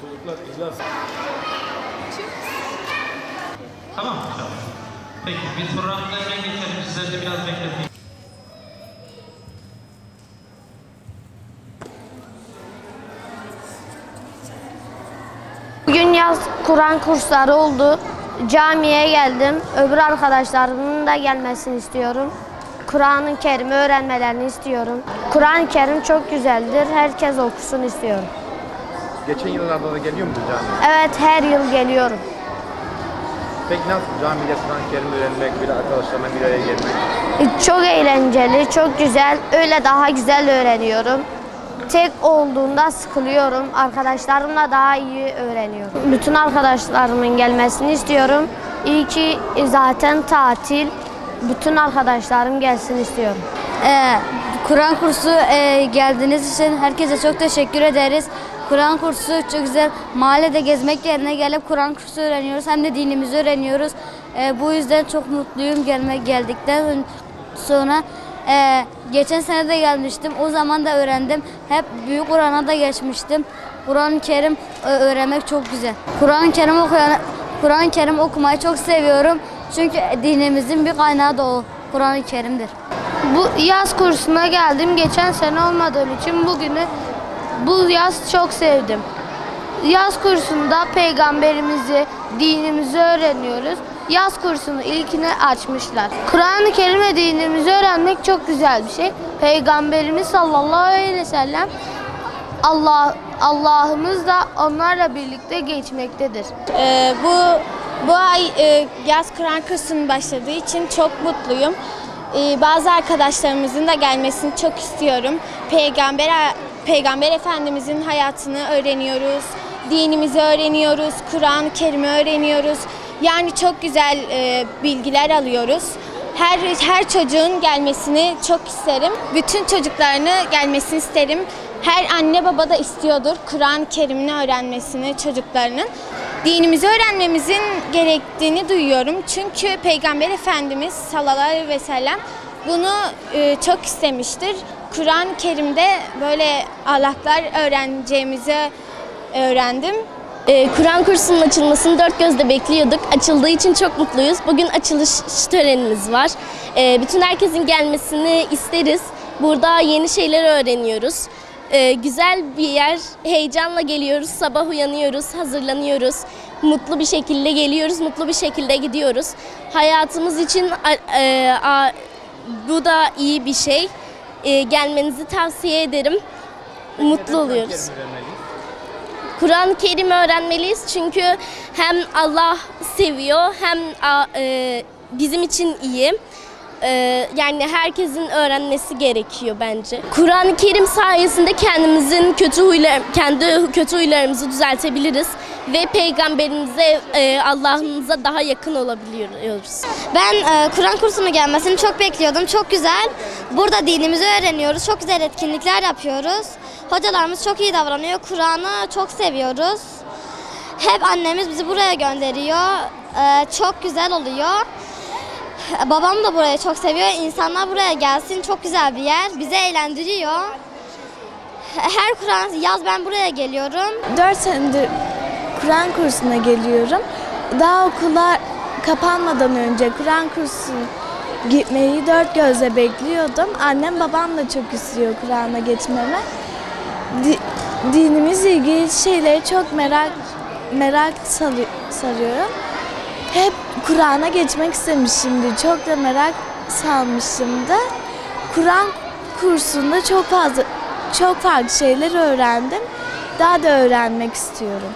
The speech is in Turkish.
Çocuklar ihlas. Tamam mı? Tamam. Peki biz programımıza hemen geçelim. Sizler de biraz bekletin. Bugün yaz Kur'an kursları oldu. Camiye geldim. Öbür arkadaşlarımın da gelmesini istiyorum. Kur'an-ı Kerim'i öğrenmelerini istiyorum. Kur'an-ı Kerim çok güzeldir. Herkes okusun istiyorum. Geçen yıllarda da geliyor musun camiye? Evet, her yıl geliyorum. Peki nasıl camide Kur'an-ı Kerim öğrenmek, bir arkadaşlarla bir araya gelmek? Çok eğlenceli, çok güzel. Öyle daha güzel öğreniyorum. Tek olduğunda sıkılıyorum. Arkadaşlarımla daha iyi öğreniyorum. Bütün arkadaşlarımın gelmesini istiyorum. İyi ki zaten tatil. Bütün arkadaşlarım gelsin istiyorum. Kur'an kursu geldiğiniz için herkese çok teşekkür ederiz. Kur'an kursu çok güzel. Mahallede gezmek yerine gelip Kur'an kursu öğreniyoruz. Hem de dinimizi öğreniyoruz. Bu yüzden çok mutluyum geldikten sonra. Geçen sene de gelmiştim. O zaman da öğrendim. Hep Büyük Kur'an'a da geçmiştim. Kur'an-ı Kerim öğrenmek çok güzel. Kur'an-ı Kerim okumayı çok seviyorum. Çünkü dinimizin bir kaynağı da o. Kur'an-ı Kerim'dir. Bu yaz kursuna geldim. Geçen sene olmadığım için bu yaz çok sevdim. Yaz kursunda peygamberimizi, dinimizi öğreniyoruz. Yaz kursunu ilkini açmışlar. Kur'an-ı Kerim ve dinimizi öğrenmek çok güzel bir şey. Peygamberimiz sallallahu aleyhi ve sellem Allah'ımız da onlarla birlikte geçmektedir. Bu ay yaz Kur'an kursunun başladığı için çok mutluyum. Bazı arkadaşlarımızın da gelmesini çok istiyorum. Peygamber Efendimizin hayatını öğreniyoruz, dinimizi öğreniyoruz, Kur'an-ı Kerim'i öğreniyoruz. Yani çok güzel bilgiler alıyoruz. Her çocuğun gelmesini çok isterim. Bütün çocuklarını gelmesini isterim. Her anne baba da istiyordur Kur'an-ı Kerim'ini öğrenmesini çocuklarının. Dinimizi öğrenmemizin gerektiğini duyuyorum. Çünkü Peygamber Efendimiz sallallahu aleyhi ve sellem bunu çok istemiştir. Kur'an-ı Kerim'de böyle ahlaklar öğreneceğimizi öğrendim. Kur'an kursunun açılmasını dört gözle bekliyorduk. Açıldığı için çok mutluyuz. Bugün açılış törenimiz var. Bütün herkesin gelmesini isteriz. Burada yeni şeyler öğreniyoruz. Güzel bir yer. Heyecanla geliyoruz. Sabah uyanıyoruz, hazırlanıyoruz. Mutlu bir şekilde geliyoruz, mutlu bir şekilde gidiyoruz. Hayatımız için bu da iyi bir şey. Gelmenizi tavsiye ederim. Mutlu oluyoruz. Kur'an-ı Kerim öğrenmeliyiz çünkü hem Allah seviyor hem bizim için iyi. Yani herkesin öğrenmesi gerekiyor bence. Kur'an-ı Kerim sayesinde kendi kötü huylarımızı düzeltebiliriz ve Peygamberimize, Allah'ımıza daha yakın olabiliyoruz. Ben Kur'an kursuna gelmesini çok bekliyordum. Çok güzel. Burada dinimizi öğreniyoruz. Çok güzel etkinlikler yapıyoruz. Hocalarımız çok iyi davranıyor. Kur'an'ı çok seviyoruz. Hep annemiz bizi buraya gönderiyor. Çok güzel oluyor. Babam da burayı çok seviyor. İnsanlar buraya gelsin. Çok güzel bir yer. Bizi eğlendiriyor. Her yaz ben buraya geliyorum. 4 senedir Kur'an kursuna geliyorum. Daha okullar kapanmadan önce Kur'an kursuna gitmeyi dört gözle bekliyordum. Annem babam da çok istiyor Kur'an'a geçmemi. Dinimizle ilgili şeyleri çok merak sarıyorum. Hep Kur'an'a geçmek istemişimdir. Çok da merak salmışımdır. Kur'an kursunda çok farklı şeyler öğrendim. Daha da öğrenmek istiyorum.